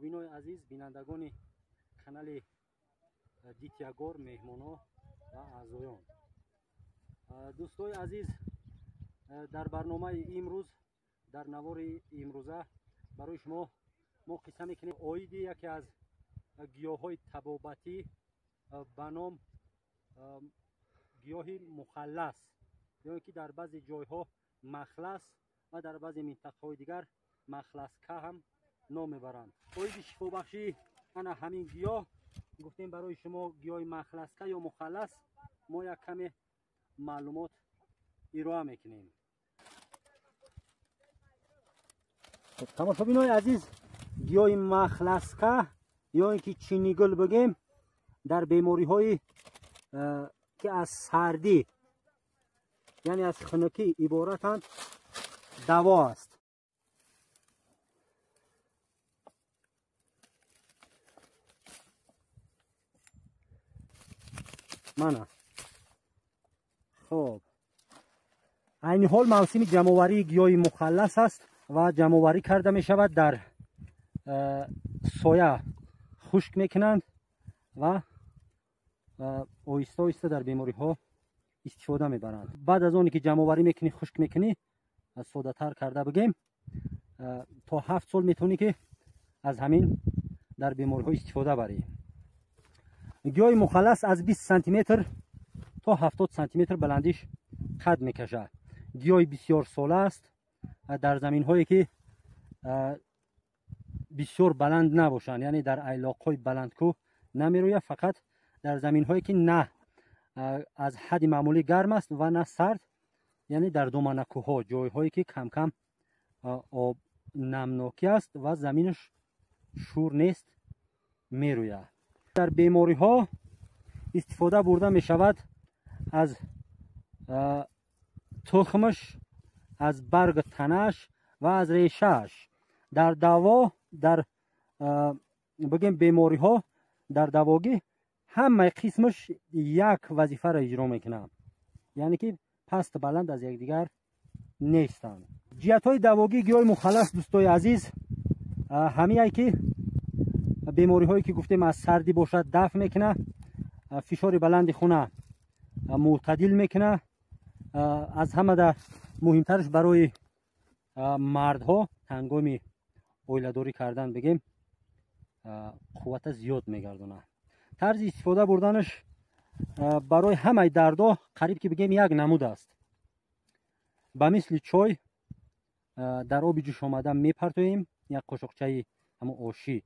тамошобинои азиз, бинандагони канали Дитягор, меҳмонон ва аъзоён. дӯстои азиз, дар барномаи имрӯз, дар навори имрӯза барои шумо мо қисса мекунем оиди яке аз гиёҳҳои табобатӣ ба ном гиёҳи мухаллас, ё ки дар баъзе ҷойҳо махлас ва дар баъзе минтақаҳои дигар махласка ҳам ном мебаранд. оиди шифобахшии ана ҳамин гиёҳ гуфтем барои шумо гиёҳи махласка ё мухаллас мо як каме маълумот ироа мекунем. тамошобинои азиз, гиёҳи махласка ё ин ки чинигул бигем, дар бемориҳои ки аз сардӣ яъне аз хунукӣ иборатанд даво аст. мана хуб, айни ҳол мавсими ҷамъоварии гиёҳи мухаллас аст ва ҷамъоварӣ карда мешавад. дар соя хушк мекунанд ва оҳиста оҳиста дар бемориҳо истифода мебаранд. баъд аз оне ки ҷамъоварӣ мекунӣ, хушк мекунӣ, содатар карда бигем, то 7 сол метавонӣ ки аз ҳамин дар бемориҳо истифода барӣ. гиёҳи мухаллас аз 20 сантиметр то 70 сантиметр баландиш қад мекашад. гиёҳи бисёр сола аст. дар заминҳое ки бисёр баланд набошанд, яъне дар айлоқҳои баландкӯҳ намерояд, фақат дар заминҳое ки на аз ҳадди маъмулӣ гарм аст ва на сард, яъне дар доманакӯҳҳо, ҷойҳое ки камкам об намнокӣ аст ва заминаш шур нест, мерӯяд. дар бемориҳо истифода бурда мешавад аз тухмаш, аз барги танааш ва аз решааш. дар даво, дар бигем бемориҳо, дар давогӣ ҳамаи қисмаш як вазифаро иҷро мекунанд, яъне ки паст баланд аз якдигар нестанд. ҷиҳатҳои давогии гиёҳи мухаллас, дӯстои азиз, ҳамие ки бемориҳое ки гуфтем аз сардӣ бошад дафъ мекунад, фишори баланди хуна мӯътадил мекунад. аз ҳамада муҳимтараш барои мардҳо ҳангоми оиладорӣ кардан бигем қуввата зиёд мегардонад. тарзи истифода бурданаш барои ҳамаи дардо қариб ки бигем як намуд аст. ба мисли чой дар оби ҷӯшомада мепартоем як қошуқчаи ҳамон ошӣ,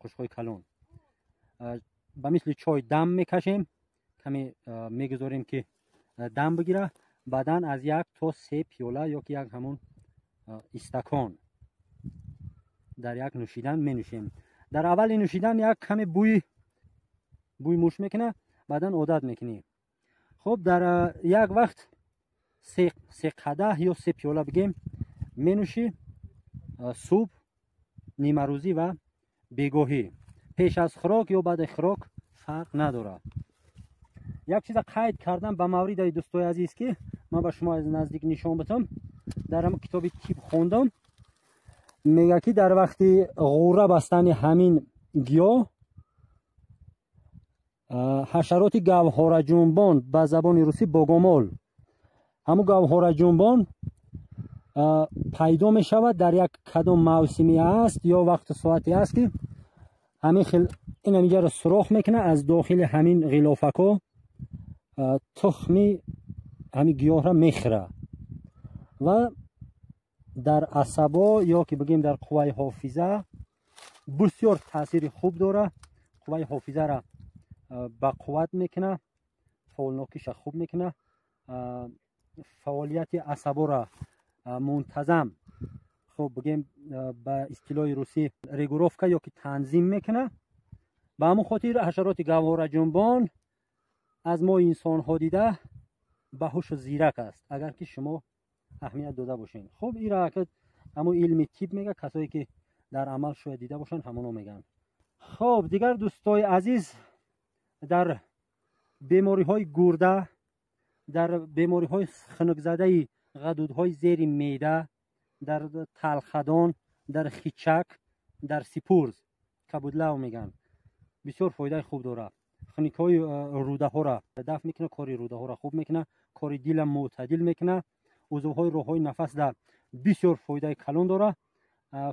қошуқҳои калон. ба мисли чой дам мекашем, каме мегузорем ки дам бигира, баъдан аз 1 то 3 пиёла ё ки як ҳамон истакон дар як нӯшидан менӯшем. дар аввали нӯшидан як каме бӯй муш мекуна, баъдан одат мекунӣ. хуб, дар як вақт 3 қадаҳ ё 3 пиёла бигем менӯшӣ, субҳ, нимарӯзӣ ва бегоҳӣ. пеш аз хӯрок ё баъди хӯрок фарқ надорад. як чиза қайд кардан ба мавридаи дӯстои азиз ки ман ба шумо аз наздик нишон битам. дар ҳамон китоби тиб хондам, мега ки дар вақти ғурра бастани ҳамин гиёҳ ҳашароти гавҳораҷунбон, ба забони русӣ богомол, ҳамун гавҳораҷунбон пайдо мешавад дар як кадом мавсими аст ё вақту соате аст ки ҳамин хел ин ҳаминҷаро сурох мекунад, аз дохили ҳамин ғилофако тухми ҳамин гиёҳро мехӯрад ва дар асабо ё ки бигем дар қувваи ҳофиза бисёр таъсири хуб дорад. қувваи ҳофизаро ба қувват мекунад, фаъолнокиша хуб мекунад, фаъолияти асаборо мунтазам, хуб бигем ба истилоҳи русӣ регулировка ё ки танзим мекунад. ба ҳамон хотир ҳашароти гавҳораҷунбон аз мо инсонҳо дида баҳушу зирак аст, агар ки шумо аҳамият дода бошед. хуб, ин ҳаракат ҳамон илми тиб мега, касое ки дар амал шояд дида бошанд ҳамоно меган. хуб, дигар дӯстои азиз, дар бемориҳои гурда, дар бемориҳои хунукзадаи ғадудҳои зери меъда, дар талхадон, дар хичак در سپورز کبودلو میگن بسیار فایده خوب داره. خنکای روده ها را دفع میکنه، کاری روده ها را خوب میکنه، کاری دل معتدل میکنه، عضوهای روحی نفس در بسیار فایده کلان داره.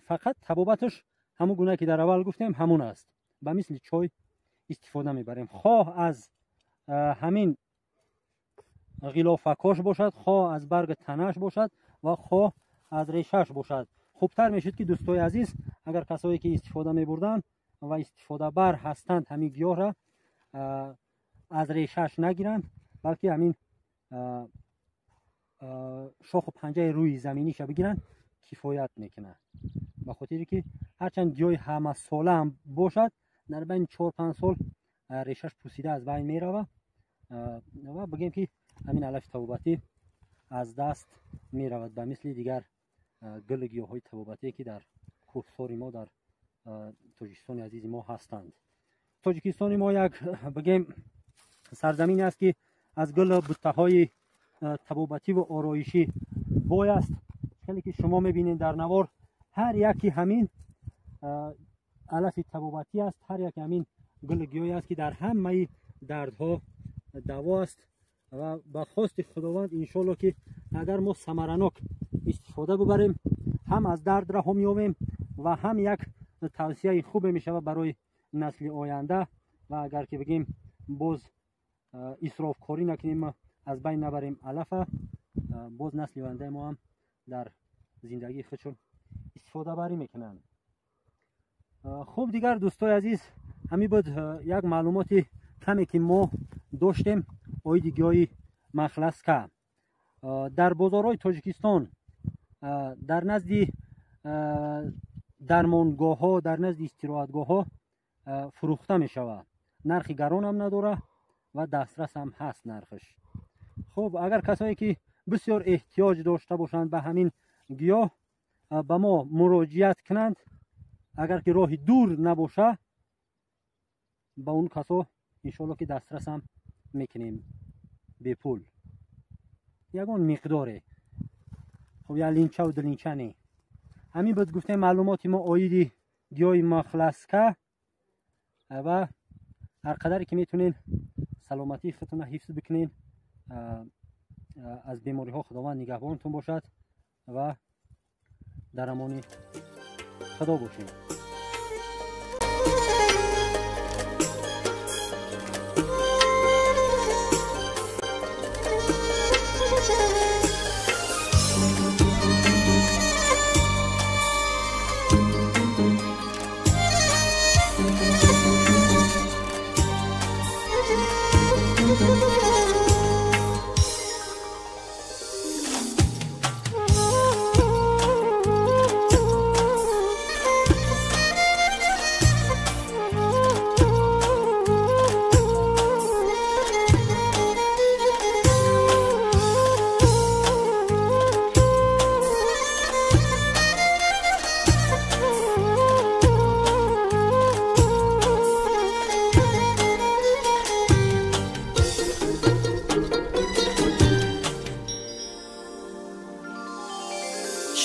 فقط طبابتش همون گونه که در اول گفتیم همون است. به مثل چای استفاده میبریم، خواه از همین غلافکاش باشد، خواه از برگ تنش باشد و خواه از ریشش باشد. خوبتر میشد که دوستای عزیز اگر کسایی که استفاده میبردن و استفاده بر هستند همین گیاه را از ریشش نگیرند، بلکه همین شاخ و پنجه روی زمینیش بگیرند، کفایت میکنه. به خاطری که هرچند گیاه همه ساله هم باشد در بین 4-5 سال ریشش پوسیده از بین میروه و بگیم که همین علف طبابتی از دست میرود به مثل دیگر گل گیاه های طبابتی که در کوهسار ما در تاجیکستان عزیز ما هستند. تاجیکستان ما یک بگیم سرزمینی است که از گل بوته های طبابتی و آرایشی بوی است. خیلی که شما میبینید در نوار هر یکی همین علف طبابتی است، هر یک همین گل گیاهی است که در همه دردها دوا است و با خواست خداوند انشالله که اگر ما ثمرناک استفاده ببریم هم از درد رها می‌یابیم و هم یک توصیه خوب میشود برای نسل آینده و اگر که بگیم باز اسراف کاری نکنیم از بین نبریم علف، باز نسل آینده ما هم در زندگی خودشون استفاده بری میکنند. خوب دیگر دوستای عزیز همین بود یک معلومات کمی که ما داشتیم اوید گیاه مخلصکه در بازارهای تاجیکستان در نزد درمانگاه ها، در نزد استراحتگاه ها فروخته می شود. نرخ گران هم نداره و دسترس هم هست نرخش. خب اگر کسایی که بسیار احتیاج داشته باشند به همین گیاه به ما مراجعت کنند، اگر که راه دور نباشه با اون کسا انشالله که دسترس هم میکنیم به پول یگان مقداره. خب یا لینچه و دلینچه نی. همین بود گفتیم معلوماتی ما آیدی گیاه مخلصکه و هر قدری که میتونین سلامتی خودتون حفظ بکنین، از بیماری ها خداوند نگهبانتون باشد و در امان خدا باشین.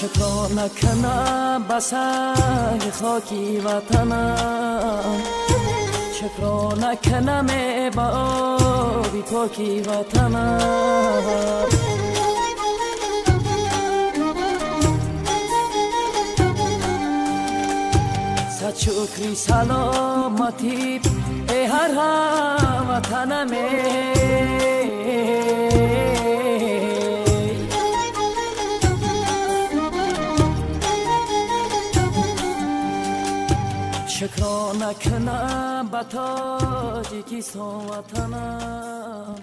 شکر نکنم به سنگ خاکی وطنم، شکر نکنم به آبی پاکی وطنم. صد شکری سلامتی ای هر وطنم، شکر نکنم به تاجیکستان وطنم.